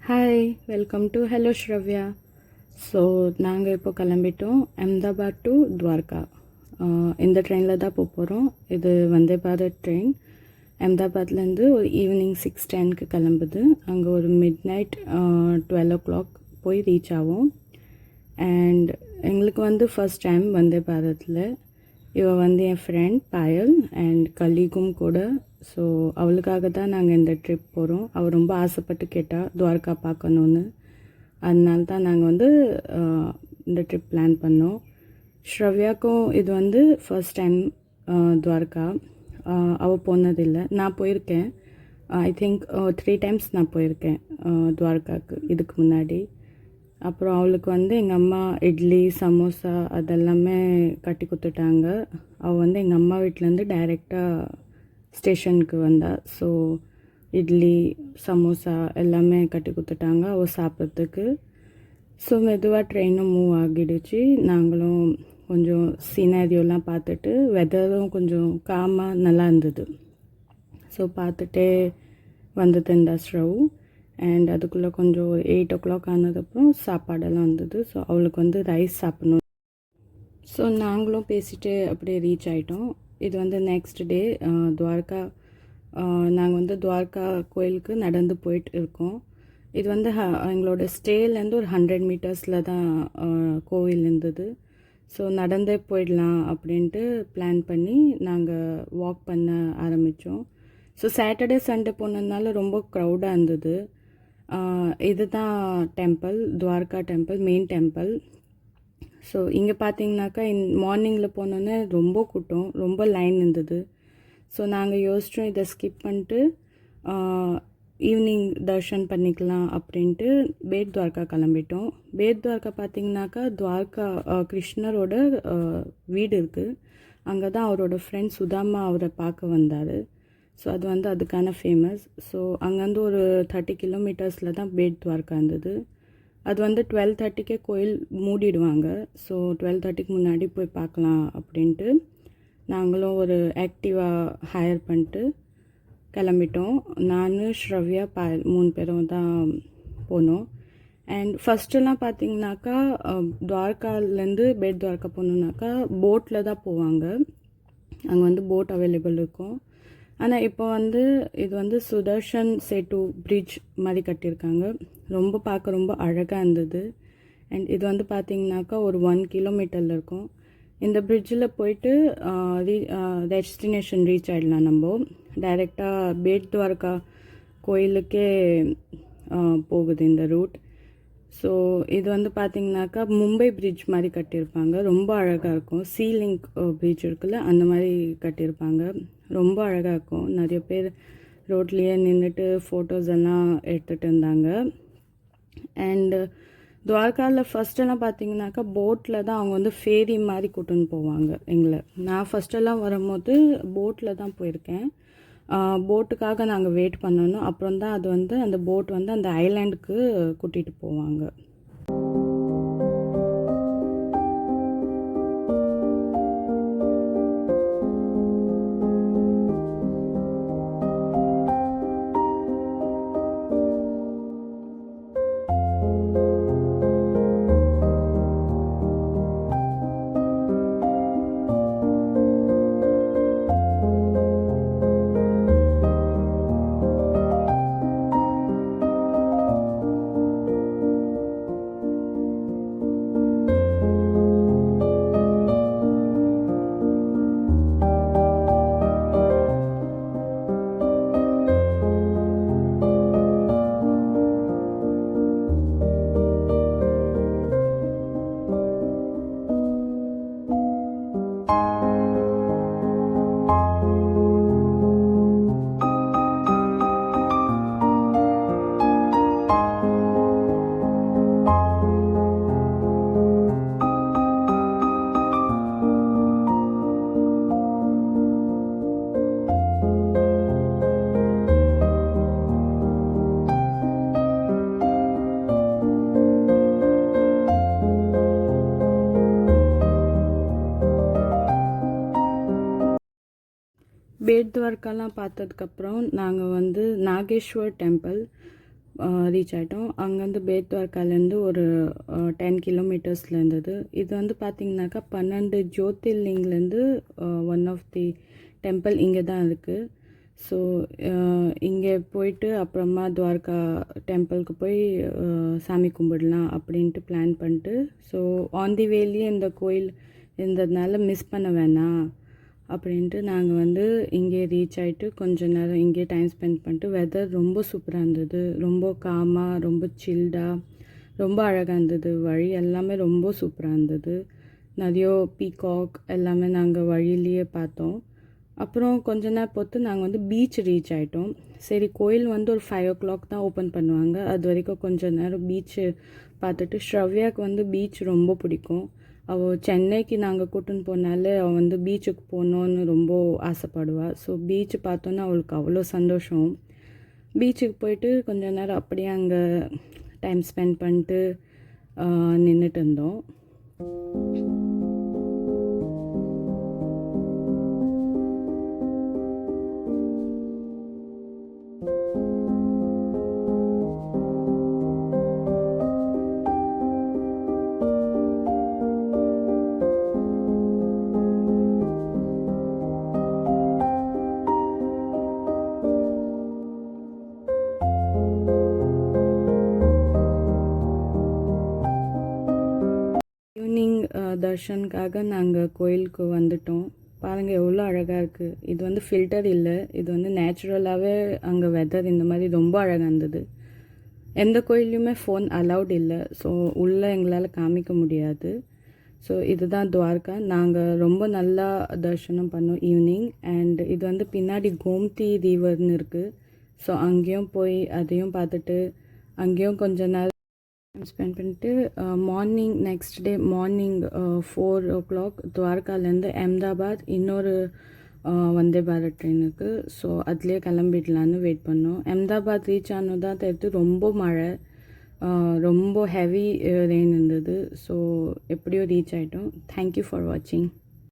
Hi, welcome to hello Sravya. So நாங்கள் இப்போ கிளம்பிட்டோம் அஹமதாபாத் டு துவாரகா. இந்த ட்ரெயினில் தான் போகிறோம். இது வந்தே பாரத் ட்ரெயின். அஹமதாபாத்லேருந்து ஒரு ஈவினிங் 6:10 கிளம்புது. அங்கே ஒரு மிட் நைட் 12 o'clock போய் ரீச் ஆகும். அண்ட் எங்களுக்கு வந்து ஃபர்ஸ்ட் டைம் வந்தே பாரத்தில். இவ வந்து என் ஃப்ரெண்ட் பாயல் அண்ட் கலீகும் கூட. ஸோ அவளுக்காக தான் நாங்கள் இந்த ட்ரிப் போகிறோம். அவள் ரொம்ப ஆசைப்பட்டு கேட்டால் துவாரகா பார்க்கணுன்னு. அதனால தான் நாங்கள் வந்து இந்த ட்ரிப் பிளான் பண்ணோம். ஸ்ரவ்யாக்கும் இது வந்து ஃபர்ஸ்ட் டைம் துவாரகா. அவள் போனதில்லை. நான் போயிருக்கேன். ஐ திங்க் 3 times நான் போயிருக்கேன் துவாரகாவுக்கு இதுக்கு முன்னாடி. அப்புறம் அவளுக்கு வந்து எங்கள் அம்மா இட்லி சமோசா அதெல்லாமே கட்டி கொடுத்துட்டாங்க. அவள் வந்து எங்கள் அம்மா வீட்டிலேருந்து டைரெக்டாக ஸ்டேஷனுக்கு வந்தாள். ஸோ இட்லி சமோசா எல்லாமே கட்டி கொடுத்துட்டாங்க அவள் சாப்பிட்றதுக்கு. ஸோ மெதுவாக ட்ரெயினும் மூவ் ஆகிடுச்சு. நாங்களும் கொஞ்சம் சீனரியோலாம் பார்த்துட்டு, வெதரும் கொஞ்சம் காமாக நல்லா இருந்தது. ஸோ பார்த்துட்டே வந்தது இந்த ஸ்ரவ். அண்ட் அதுக்குள்ளே கொஞ்சம் 8 o'clock ஆனதுக்கப்புறம் சாப்பாடெல்லாம் வந்தது. ஸோ அவளுக்கு வந்து ரைஸ் சாப்பிடணும். ஸோ நாங்களும் பேசிட்டு அப்படியே ரீச் ஆகிட்டோம். இது வந்து நெக்ஸ்ட் டே துவாரகா. நாங்கள் வந்து துவாரகா கோயிலுக்கு நடந்து போயிட்டு இருக்கோம். இது வந்து எங்களோட ஸ்டேலேருந்து ஒரு 100 meters தான் கோவில் இருந்தது. ஸோ நடந்தே போயிடலாம் அப்படின்ட்டு பிளான் பண்ணி நாங்கள் வாக் பண்ண ஆரம்பித்தோம். ஸோ சாட்டர்டே சண்டே போனதுனால ரொம்ப க்ரௌடாக இருந்தது. இதுதான் temple, Dwarka temple, main temple. So இங்கே பார்த்தீங்கன்னாக்கா மார்னிங்கில் போனோன்னே ரொம்ப கூட்டம், ரொம்ப லைன் இருந்தது. ஸோ நாங்கள் யோசித்தோம் இதை ஸ்கிப் பண்ணிட்டு ஈவினிங் தர்ஷன் பண்ணிக்கலாம் அப்படின்ட்டு பேட் துவாரகா கிளம்பிட்டோம். பேட் துவாரகா பார்த்தீங்கன்னாக்கா துவாரகா கிருஷ்ணரோட வீடு இருக்குது. அங்கே தான் அவரோட ஃப்ரெண்ட் சுதாமா அவரை பார்க்க வந்தார். ஸோ அது வந்து அதுக்கான ஃபேமஸ். ஸோ அங்கேருந்து ஒரு 30 kilometers தான் பேட் துவாரகா இருந்தது. அது வந்து 12:30 கோயில் மூடிடுவாங்க. ஸோ 12:30 முன்னாடி போய் பார்க்கலாம் அப்படின்ட்டு நாங்களும் ஒரு ஆக்டிவா ஹையர் பண்ணிட்டு கிளம்பிட்டோம். நான் ஸ்ரவ்யா பாயல் 3 பேரும் தான் போனோம். அண்ட் ஃபஸ்ட்டெல்லாம் பார்த்தீங்கன்னாக்கா துவாரகாலேருந்து பேட் துவாரகா போகணுன்னாக்கா போட்டில் தான் போவாங்க. அங்கே வந்து போட் அவைலபிள் இருக்கும். ஆனால் இப்போ வந்து இது வந்து சுதர்ஷன் சேட்டு பிரிட்ஜ் மாதிரி கட்டியிருக்காங்க. ரொம்ப பார்க்க ரொம்ப அழகாக இருந்தது. அண்ட் இது வந்து பார்த்திங்கனாக்கா ஒரு 1 kilometer இருக்கும். இந்த பிரிட்ஜில் போயிட்டு டெஸ்டினேஷன் ரீச் ஆகிடலாம். நம்ம டைரெக்டாக பேட் துவாரகா கோயிலுக்கே போகுது இந்த ரூட். ஸோ இது வந்து பார்த்திங்கனாக்கா மும்பை பிரிட்ஜ் மாதிரி கட்டியிருப்பாங்க. ரொம்ப அழகாக இருக்கும். சீலிங்க் பிரிட்ஜ் இருக்குல்ல, அந்த மாதிரி கட்டியிருப்பாங்க. ரொம்ப அழகாக இருக்கும். நிறைய பேர் ரோட்லேயே நின்றுட்டு ஃபோட்டோஸ் எல்லாம் எடுத்துகிட்டு இருந்தாங்க. அண்டு துவாரகாவில் ஃபஸ்ட்டெல்லாம் பார்த்தீங்கன்னாக்கா போட்டில் தான் அவங்க வந்து ஃபேரி மாதிரி கூட்டுன்னு போவாங்க எங்களை. நான் ஃபஸ்ட்டெல்லாம் வரும்போது போட்டில் தான் போயிருக்கேன். போட்டுக்காக நாங்கள் வெயிட் பண்ணணும். அப்புறம் தான் அது வந்து அந்த போட் வந்து அந்த ஐலாண்டுக்கு கூட்டிகிட்டு போவாங்க. பேட் துவாரகாலாம் பார்த்ததுக்கப்புறம் நாங்கள் வந்து நாகேஸ்வர் டெம்பிள் ரீச் ஆகிட்டோம். அங்கேருந்து பேட் துவார்காலேருந்து ஒரு 10 கிலோமீட்டர்ஸில் இருந்தது. இது வந்து பார்த்திங்கனாக்கா 12 ஜோதிர்லிங்லேருந்து ஒன் ஆஃப் தி டெம்பிள் இங்கே தான் இருக்குது. ஸோ இங்கே போயிட்டு அப்புறமா துவாரகா டெம்பிளுக்கு போய் சாமி கும்பிடலாம் அப்படின்ட்டு பிளான் பண்ணிட்டு, ஸோ ஆன் தி வேலேயே இந்த கோயில் இருந்ததுனால மிஸ் பண்ண வேணாம் அப்படின்ட்டு நாங்கள் வந்து இங்கே ரீச் ஆகிட்டு கொஞ்ச நேரம் இங்கே டைம் ஸ்பெண்ட் பண்ணிட்டு, வெதர் ரொம்ப சூப்பராக இருந்தது, ரொம்ப காமாக, ரொம்ப சில்டாக, ரொம்ப அழகாக இருந்தது. வழி எல்லாமே ரொம்ப சூப்பராக இருந்தது. நிறைய பீகாக் எல்லாமே நாங்கள் வழியிலேயே பார்த்தோம். அப்புறம் கொஞ்ச நேரம் பொறுத்து நாங்கள் வந்து பீச் ரீச் ஆகிட்டோம். சரி, கோயில் வந்து ஒரு 5 o'clock தான் ஓப்பன் பண்ணுவாங்க. அது வரைக்கும் கொஞ்சம் நேரம் பீச்சு பார்த்துட்டு, ஸ்ரவ்யாவுக்கு வந்து பீச் ரொம்ப பிடிக்கும். அவள் சென்னைக்கு நாங்கள் கூட்டின்னு போனாலே அவள் வந்து பீச்சுக்கு போகணுன்னு ரொம்ப ஆசைப்படுவாள். ஸோ பீச்சு பார்த்தோன்னா அவளுக்கு அவ்வளோ சந்தோஷம். பீச்சுக்கு போயிட்டு கொஞ்ச நேரம் அப்படியே அங்கே டைம் ஸ்பெண்ட் பண்ணிட்டு நின்றுட்டு இருந்தோம். ஈவினிங் தர்ஷனுக்காக நாங்கள் கோயிலுக்கு வந்துட்டோம். பாருங்கள் எவ்வளோ அழகாக இருக்குது. இது வந்து ஃபில்டர் இல்லை, இது வந்து நேச்சுரலாகவே அங்கே வெதர் இந்த மாதிரி ரொம்ப அழகாக இருந்தது. எந்த கோயில்லையுமே ஃபோன் அலவுட் இல்லை, ஸோ உள்ளே எங்களால் காமிக்க முடியாது. ஸோ இதுதான் துவாரகா. நாங்கள் ரொம்ப நல்லா தர்ஷனம் பண்ணோம் ஈவினிங். அண்ட் இது வந்து பின்னாடி கோம்தி ரிவர்னு இருக்குது. ஸோ அங்கேயும் போய் அதையும் பார்த்துட்டு அங்கேயும் கொஞ்ச நேரம் ஸ்பெண்ட் பண்ணிட்டு morning next day morning 4 o'clock துவாரகாலேருந்து அஹமதாபாத் இன்னொரு வந்தே பாரத் ட்ரெயின் இருக்குது. ஸோ அதுலேயே கிளம்பிடலான்னு வெயிட் பண்ணோம். அஹமதாபாத் ரீச் ஆனதான் தெரிஞ்சு ரொம்ப மழை, ரொம்ப ஹெவி ரெயின் இருந்தது. ஸோ எப்படியோ ரீச் ஆகிட்டோம். தேங்க்யூ ஃபார் வாட்சிங்.